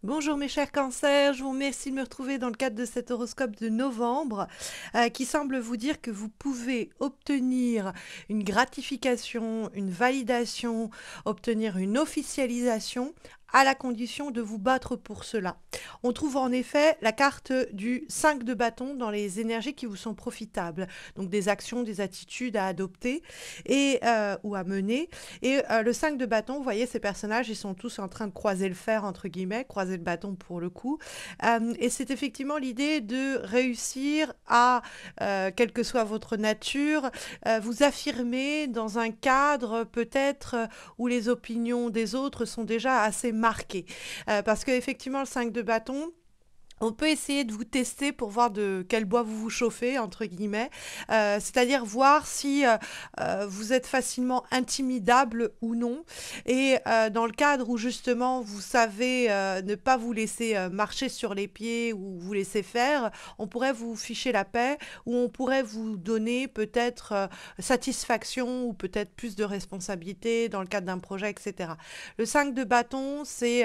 Bonjour mes chers cancers, je vous remercie de me retrouver dans le cadre de cet horoscope de novembre qui semble vous dire que vous pouvez obtenir une gratification, une validation, obtenir une officialisation à la condition de vous battre pour cela. On trouve en effet la carte du 5 de bâton dans les énergies qui vous sont profitables, donc des actions, des attitudes à adopter ou à mener. Le 5 de bâton, vous voyez, ces personnages, ils sont tous en train de croiser le fer, entre guillemets, croiser le bâton pour le coup. Et c'est effectivement l'idée de réussir à, quelle que soit votre nature, vous affirmer dans un cadre peut-être où les opinions des autres sont déjà assez marquées. Parce qu'effectivement, le 5 de bâton, on peut essayer de vous tester pour voir de quel bois vous vous chauffez, entre guillemets, c'est-à-dire voir si vous êtes facilement intimidable ou non. Dans le cadre où justement vous savez ne pas vous laisser marcher sur les pieds ou vous laisser faire, on pourrait vous ficher la paix ou on pourrait vous donner peut-être satisfaction ou peut-être plus de responsabilité dans le cadre d'un projet, etc. Le 5 de bâton, c'est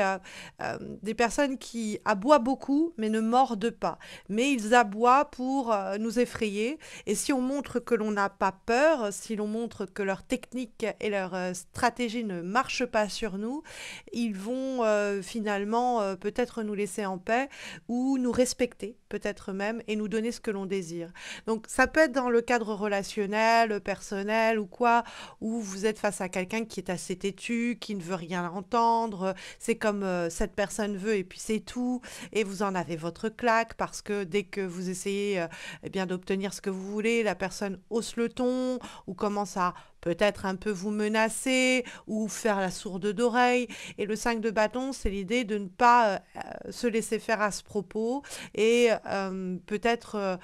des personnes qui aboient beaucoup, mais ne mordent pas. Mais ils aboient pour nous effrayer. Et si on montre que l'on n'a pas peur, si l'on montre que leur technique et leur stratégie ne marchent pas sur nous, ils vont finalement peut-être nous laisser en paix ou nous respecter, peut-être même, et nous donner ce que l'on désire. Donc ça peut être dans le cadre relationnel, personnel ou quoi, où vous êtes face à quelqu'un qui est assez têtu, qui ne veut rien entendre, c'est comme cette personne veut et puis c'est tout, et vous en avez votre claque parce que dès que vous essayez eh bien d'obtenir ce que vous voulez, la personne hausse le ton ou commence à peut-être un peu vous menacer ou faire la sourde d'oreille. Et le 5 de bâton, c'est l'idée de ne pas se laisser faire à ce propos et peut-être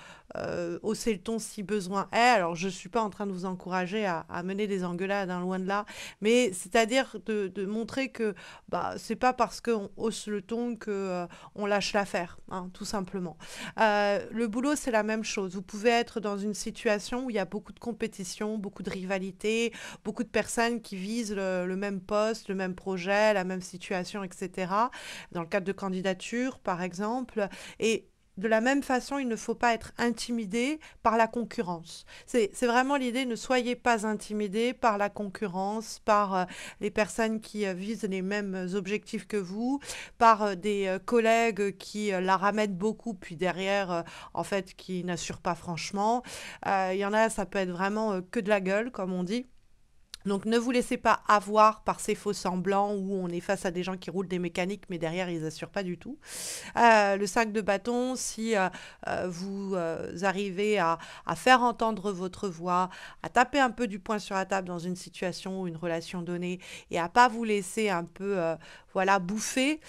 hausser le ton si besoin est. Alors, je ne suis pas en train de vous encourager à mener des engueulades, hein, loin de là, mais c'est-à-dire de montrer que bah, c'est pas parce qu'on hausse le ton que on lâche l'affaire, hein, tout simplement. Le boulot, c'est la même chose. Vous pouvez être dans une situation où il y a beaucoup de compétition, beaucoup de rivalité, beaucoup de personnes qui visent le même poste, le même projet, la même situation, etc. Dans le cadre de candidature, par exemple. Et de la même façon, il ne faut pas être intimidé par la concurrence. C'est vraiment l'idée, ne soyez pas intimidé par la concurrence, par les personnes qui visent les mêmes objectifs que vous, par des collègues qui la ramènent beaucoup, puis derrière, en fait, qui n'assurent pas franchement. Il y en a, ça peut être vraiment que de la gueule, comme on dit. Donc ne vous laissez pas avoir par ces faux semblants où on est face à des gens qui roulent des mécaniques mais derrière ils assurent pas du tout. Le 5 de bâton, si vous arrivez à faire entendre votre voix, à taper un peu du poing sur la table dans une situation ou une relation donnée et à pas vous laisser un peu voilà, bouffer,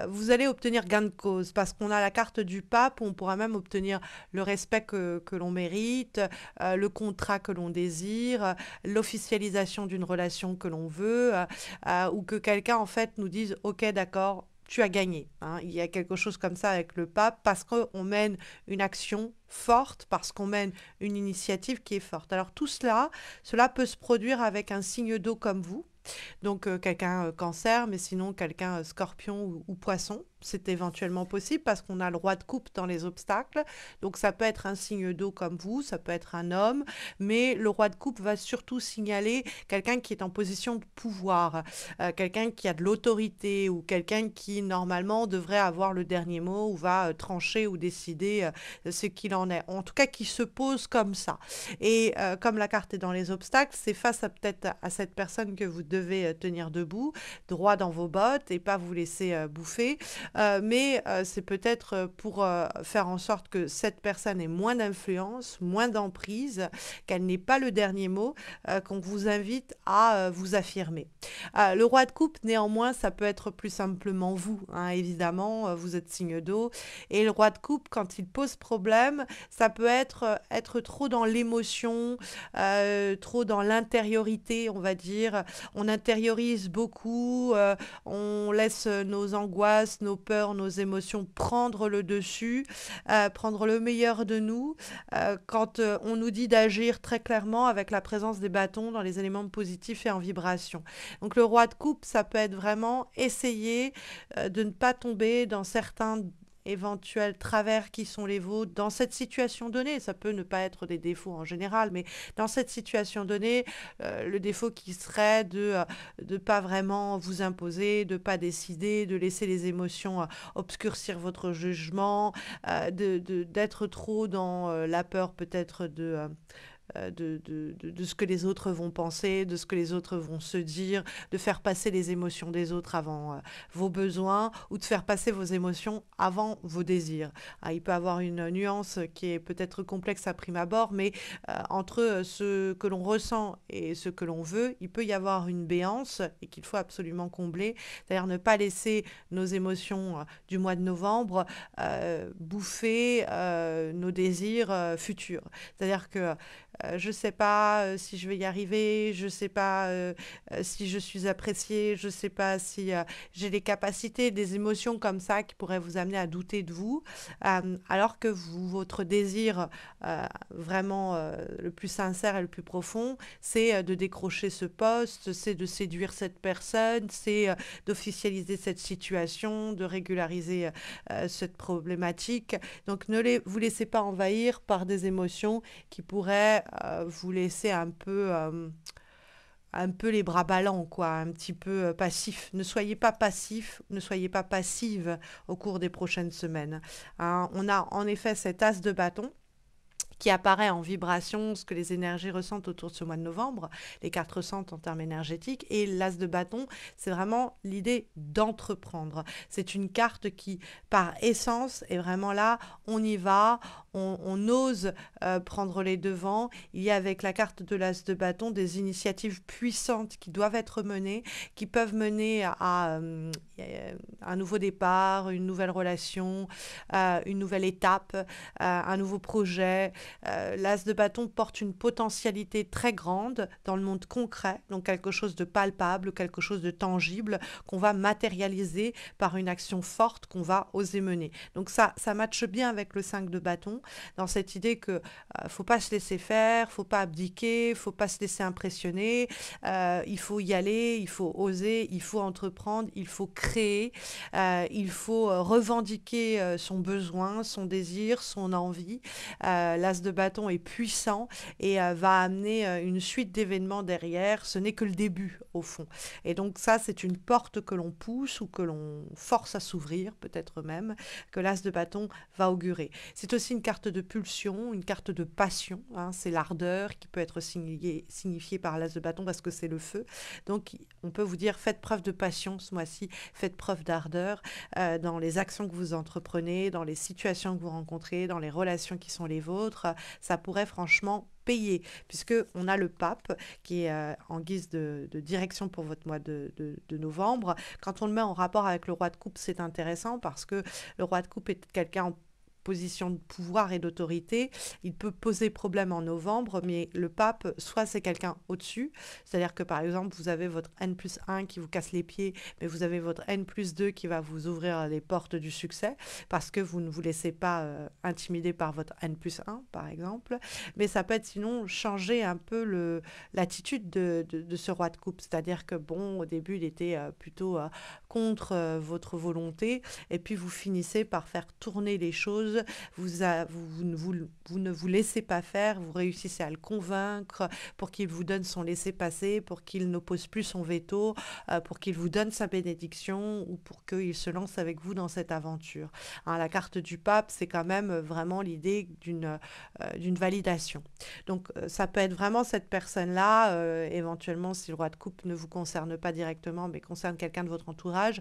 vous allez obtenir gain de cause parce qu'on a la carte du pape, on pourra même obtenir le respect que l'on mérite, le contrat que l'on désire, l'officialisation d'une relation que l'on veut, ou que quelqu'un en fait nous dise ok d'accord, tu as gagné, hein. Il y a quelque chose comme ça avec le pape parce qu'on mène une action forte, parce qu'on mène une initiative qui est forte. Alors tout cela, cela peut se produire avec un signe d'eau comme vous. Donc quelqu'un cancer, mais sinon quelqu'un scorpion ou poisson. C'est éventuellement possible parce qu'on a le roi de coupe dans les obstacles. Donc ça peut être un signe d'eau comme vous, ça peut être un homme, mais le roi de coupe va surtout signaler quelqu'un qui est en position de pouvoir, quelqu'un qui a de l'autorité ou quelqu'un qui normalement devrait avoir le dernier mot ou va trancher ou décider ce qu'il en est. En tout cas, qui se pose comme ça. Et comme la carte est dans les obstacles, c'est face à peut-être à cette personne que vous devez tenir debout, droit dans vos bottes et pas vous laisser bouffer. C'est peut-être pour faire en sorte que cette personne ait moins d'influence, moins d'emprise, qu'elle n'ait pas le dernier mot, qu'on vous invite à vous affirmer. Le roi de coupe, néanmoins, ça peut être plus simplement vous, hein, évidemment, vous êtes signe d'eau. Et le roi de coupe, quand il pose problème, ça peut être trop dans l'émotion, trop dans l'intériorité, on va dire. On intériorise beaucoup, on laisse nos angoisses, nos peurs, nos émotions prendre le dessus, prendre le meilleur de nous, quand on nous dit d'agir très clairement avec la présence des bâtons dans les éléments positifs et en vibration. Donc le roi de coupe, ça peut être vraiment essayer de ne pas tomber dans certains éventuels travers qui sont les vôtres dans cette situation donnée. Ça peut ne pas être des défauts en général, mais dans cette situation donnée, le défaut qui serait de ne pas vraiment vous imposer, de pas décider, de laisser les émotions obscurcir votre jugement, d'être trop dans la peur peut-être de ce que les autres vont penser, de ce que les autres vont se dire, de faire passer les émotions des autres avant vos besoins ou de faire passer vos émotions avant vos désirs. Ah, il peut y avoir une nuance qui est peut-être complexe à prime abord, mais entre ce que l'on ressent et ce que l'on veut, il peut y avoir une béance et qu'il faut absolument combler, c'est-à-dire ne pas laisser nos émotions du mois de novembre bouffer nos désirs futurs. C'est-à-dire que je ne sais pas si je vais y arriver, je ne sais pas si je suis appréciée, je ne sais pas si j'ai les capacités, des émotions comme ça qui pourraient vous amener à douter de vous, alors que votre désir vraiment le plus sincère et le plus profond, c'est de décrocher ce poste, c'est de séduire cette personne, c'est d'officialiser cette situation, de régulariser cette problématique. Donc vous laissez pas envahir par des émotions qui pourraient vous laisser un peu les bras ballants, quoi, un petit peu passif. Ne soyez pas passif, ne soyez pas passive au cours des prochaines semaines. Hein. On a en effet cet as de bâton qui apparaît en vibration, ce que les énergies ressentent autour de ce mois de novembre, les cartes ressentent en termes énergétiques, et l'as de bâton, c'est vraiment l'idée d'entreprendre. C'est une carte qui, par essence, est vraiment là, on y va, on ose prendre les devants. Il y a avec la carte de l'as de bâton des initiatives puissantes qui doivent être menées, qui peuvent mener à un nouveau départ, une nouvelle relation, une nouvelle étape, un nouveau projet. L'as de bâton porte une potentialité très grande dans le monde concret, donc quelque chose de palpable, quelque chose de tangible qu'on va matérialiser par une action forte qu'on va oser mener. Donc ça matche bien avec le 5 de bâton, dans cette idée que faut pas se laisser faire, faut pas abdiquer, faut pas se laisser impressionner, il faut y aller, il faut oser, il faut entreprendre, il faut créer, il faut revendiquer son besoin, son désir, son envie. L'as de bâton est puissant et va amener une suite d'événements derrière. Ce n'est que le début, au fond. Et donc ça, c'est une porte que l'on pousse ou que l'on force à s'ouvrir, peut-être même, que l'as de bâton va augurer. C'est aussi une carte de pulsion, une carte de passion. Hein, c'est l'ardeur qui peut être signifiée par l'as de bâton parce que c'est le feu. Donc, on peut vous dire, faites preuve de passion ce mois-ci, faites preuve d'ardeur dans les actions que vous entreprenez, dans les situations que vous rencontrez, dans les relations qui sont les vôtres. Ça pourrait franchement payer, puisque on a le pape qui est en guise de direction pour votre mois de novembre. Quand on le met en rapport avec le roi de coupe, c'est intéressant parce que le roi de coupe est quelqu'un en position de pouvoir et d'autorité, il peut poser problème en novembre, mais le pape, soit c'est quelqu'un au-dessus, c'est-à-dire que par exemple, vous avez votre N+1 qui vous casse les pieds, mais vous avez votre N+2 qui va vous ouvrir les portes du succès, parce que vous ne vous laissez pas intimider par votre N+1, par exemple. Mais ça peut être sinon changer un peu l'attitude de ce roi de coupe, c'est-à-dire que bon, au début, il était plutôt contre votre volonté, et puis vous finissez par faire tourner les choses. Vous ne vous laissez pas faire, vous réussissez à le convaincre pour qu'il vous donne son laissez-passer, pour qu'il n'oppose plus son veto, pour qu'il vous donne sa bénédiction ou pour qu'il se lance avec vous dans cette aventure. Hein, la carte du pape, c'est quand même vraiment l'idée d'une validation. Donc ça peut être vraiment cette personne-là, éventuellement si le roi de coupe ne vous concerne pas directement, mais concerne quelqu'un de votre entourage,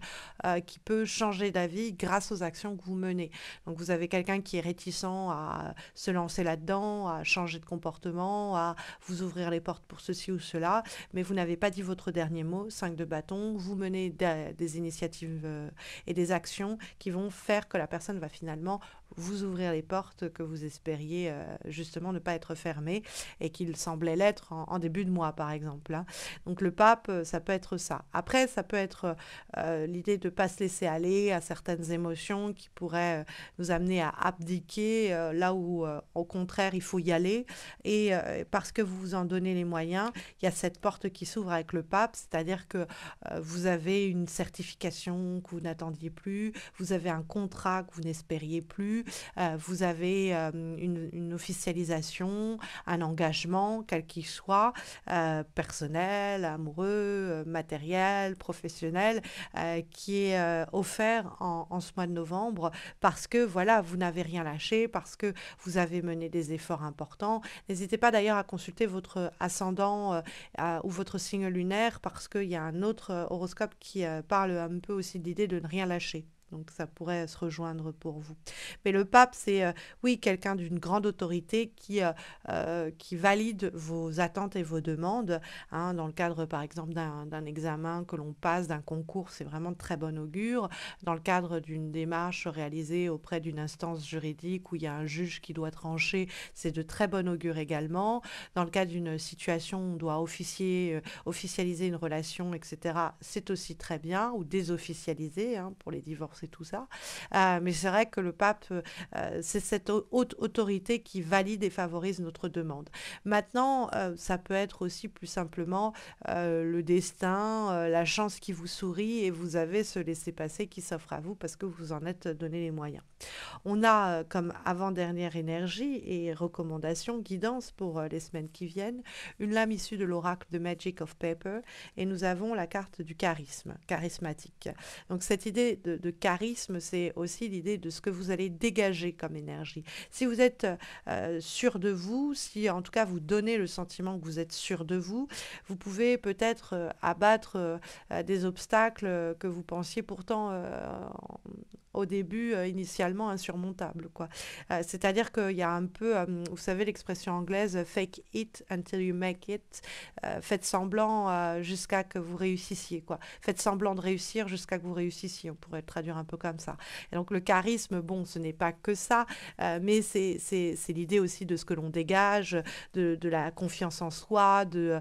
qui peut changer d'avis grâce aux actions que vous menez. Donc vous avez quelqu'un qui est réticent à se lancer là-dedans, à changer de comportement, à vous ouvrir les portes pour ceci ou cela, mais vous n'avez pas dit votre dernier mot, 5 de bâton, vous menez des initiatives et des actions qui vont faire que la personne va finalement vous ouvrir les portes que vous espériez justement ne pas être fermées et qu'il semblait l'être en début de mois, par exemple, hein. Donc le pape, ça peut être ça. Après, ça peut être l'idée de ne pas se laisser aller à certaines émotions qui pourraient nous amener à abdiquer là où, au contraire, il faut y aller. Et parce que vous vous en donnez les moyens, il y a cette porte qui s'ouvre avec le pape, c'est-à-dire que vous avez une certification que vous n'attendiez plus, vous avez un contrat que vous n'espériez plus, vous avez une officialisation, un engagement, quel qu'il soit, personnel, amoureux, matériel, professionnel, qui est offert en ce mois de novembre parce que voilà, vous n'avez rien lâché, parce que vous avez mené des efforts importants. N'hésitez pas d'ailleurs à consulter votre ascendant ou votre signe lunaire parce qu'il y a un autre horoscope qui parle un peu aussi de l'idée de ne rien lâcher. Donc ça pourrait se rejoindre pour vous. Mais le pape, c'est oui, quelqu'un d'une grande autorité qui valide vos attentes et vos demandes, hein, dans le cadre, par exemple, d'un examen que l'on passe, d'un concours, c'est vraiment de très bon augure. Dans le cadre d'une démarche réalisée auprès d'une instance juridique où il y a un juge qui doit trancher, c'est de très bon augure également. Dans le cadre d'une situation où on doit officialiser une relation, etc., c'est aussi très bien, ou désofficialiser, hein, pour les divorces et tout ça. Mais c'est vrai que le pape, c'est cette haute autorité qui valide et favorise notre demande. Maintenant, ça peut être aussi plus simplement le destin, la chance qui vous sourit et vous avez ce laisser-passer qui s'offre à vous parce que vous en êtes donné les moyens. On a comme avant-dernière énergie et recommandation, guidance pour les semaines qui viennent, une lame issue de l'oracle de Magic of Paper et nous avons la carte du charisme, charismatique. Donc cette idée de charisme, c'est aussi l'idée de ce que vous allez dégager comme énergie. Si vous êtes sûr de vous, si en tout cas vous donnez le sentiment que vous êtes sûr de vous, vous pouvez peut-être abattre des obstacles que vous pensiez pourtant au début initialement insurmontable, quoi. C'est-à-dire qu'il y a un peu, vous savez l'expression anglaise fake it until you make it, faites semblant jusqu'à que vous réussissiez, quoi. Faites semblant de réussir jusqu'à que vous réussissiez, on pourrait le traduire un peu comme ça. Et donc le charisme, bon, ce n'est pas que ça, mais c'est l'idée aussi de ce que l'on dégage, de la confiance en soi, de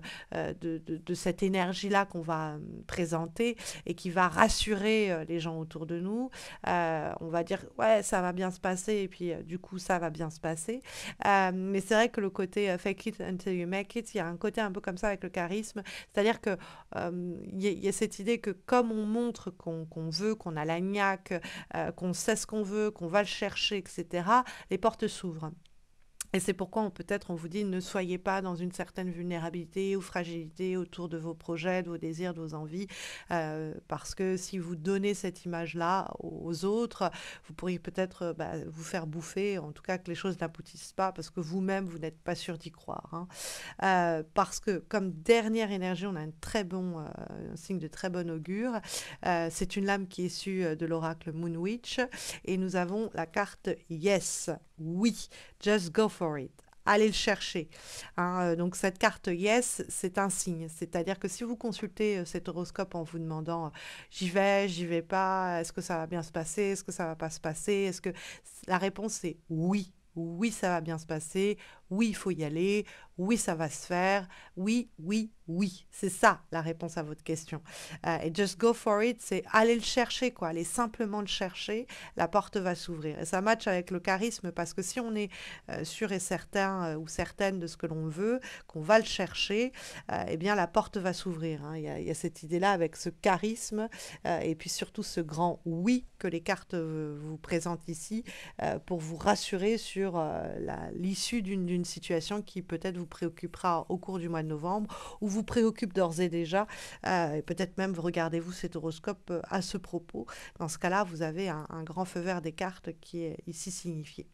cette énergie-là qu'on va présenter et qui va rassurer les gens autour de nous. On va dire, ouais, ça va bien se passer, et puis du coup, ça va bien se passer. Mais c'est vrai que le côté fake it until you make it, il y a un côté un peu comme ça avec le charisme, c'est-à-dire que y a cette idée que comme on montre qu'on veut, qu'on a la niaque, qu'on sait ce qu'on veut, qu'on va le chercher, etc., les portes s'ouvrent. Et c'est pourquoi peut-être on vous dit ne soyez pas dans une certaine vulnérabilité ou fragilité autour de vos projets, de vos désirs, de vos envies, parce que si vous donnez cette image-là aux autres, vous pourriez peut-être vous faire bouffer, en tout cas que les choses n'aboutissent pas, parce que vous-même, vous n'êtes pas sûr d'y croire, hein. Parce que comme dernière énergie, on a un signe de très bon augure. C'est une lame qui est issue de l'oracle Moon Witch, et nous avons la carte Yes, oui. Just go for it. Allez le chercher, hein. Donc cette carte Yes, c'est un signe. C'est-à-dire que si vous consultez cet horoscope en vous demandant j'y vais pas, est-ce que ça va bien se passer, est-ce que ça va pas se passer, est-ce que la réponse c'est oui. Oui, ça va bien se passer. Oui, il faut y aller. Oui, ça va se faire. Oui, oui, oui. C'est ça la réponse à votre question. Et just go for it, c'est aller le chercher, quoi. Aller simplement le chercher. La porte va s'ouvrir. Et ça matche avec le charisme parce que si on est sûr et certain ou certaine de ce que l'on veut, qu'on va le chercher, eh bien la porte va s'ouvrir, hein. Il y a cette idée-là avec ce charisme et puis surtout ce grand oui que les cartes vous présentent ici pour vous rassurer sur l'issue d'une situation qui peut-être vous préoccupera au cours du mois de novembre ou vous préoccupe d'ores et déjà. Et peut-être même regardez-vous cet horoscope à ce propos. Dans ce cas-là, vous avez un grand feu vert des cartes qui est ici signifié.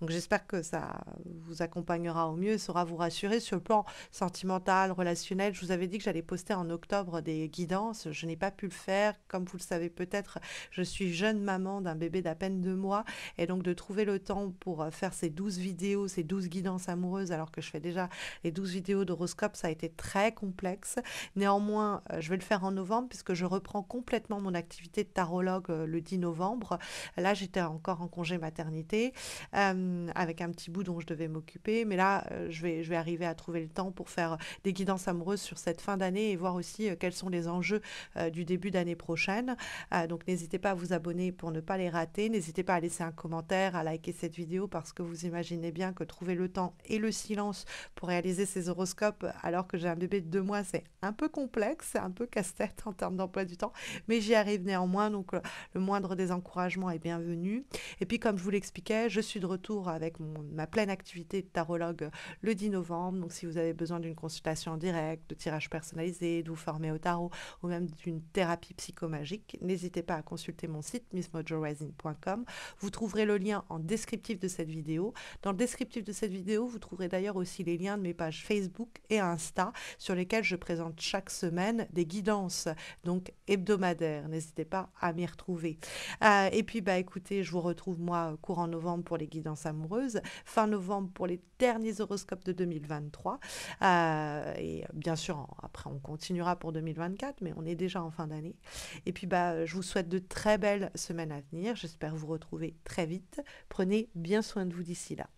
Donc j'espère que ça vous accompagnera au mieux et saura vous rassurer sur le plan sentimental, relationnel. Je vous avais dit que j'allais poster en octobre des guidances. Je n'ai pas pu le faire. Comme vous le savez peut-être, je suis jeune maman d'un bébé d'à peine 2 mois. Et donc de trouver le temps pour faire ces 12 vidéos, ces 12 guidances amoureuses, alors que je fais déjà les 12 vidéos d'horoscope, ça a été très complexe. Néanmoins, je vais le faire en novembre puisque je reprends complètement mon activité de tarologue le 10 novembre. Là, j'étais encore en congé maternité avec un petit bout dont je devais m'occuper. Mais là, je vais arriver à trouver le temps pour faire des guidances amoureuses sur cette fin d'année et voir aussi quels sont les enjeux du début d'année prochaine. Donc n'hésitez pas à vous abonner pour ne pas les rater. N'hésitez pas à laisser un commentaire, à liker cette vidéo parce que vous imaginez bien que trouver le temps et le silence pour réaliser ces horoscopes alors que j'ai un bébé de 2 mois, c'est un peu complexe, c'est un peu casse-tête en termes d'emploi du temps, mais j'y arrive néanmoins. Donc le moindre des encouragements est bienvenu. Et puis, comme je vous l'expliquais, je suis de retour avec ma pleine activité de tarologue le 10 novembre. Donc, si vous avez besoin d'une consultation en direct, de tirage personnalisé, de vous former au tarot ou même d'une thérapie psychomagique, n'hésitez pas à consulter mon site missmojorising.com. Vous trouverez le lien en descriptif de cette vidéo. Dans le descriptif de cette vidéo, vous trouverez d'ailleurs aussi les liens de mes pages Facebook et Insta sur lesquelles je présente chaque semaine des guidances, donc hebdomadaires. N'hésitez pas à m'y retrouver. Et puis, bah, écoutez, je vous retrouve moi courant novembre pour les guidances amoureuses, fin novembre pour les derniers horoscopes de 2023. Et bien sûr, après, on continuera pour 2024, mais on est déjà en fin d'année. Et puis, bah, je vous souhaite de très belles semaines à venir. J'espère vous retrouver très vite. Prenez bien soin de vous d'ici là.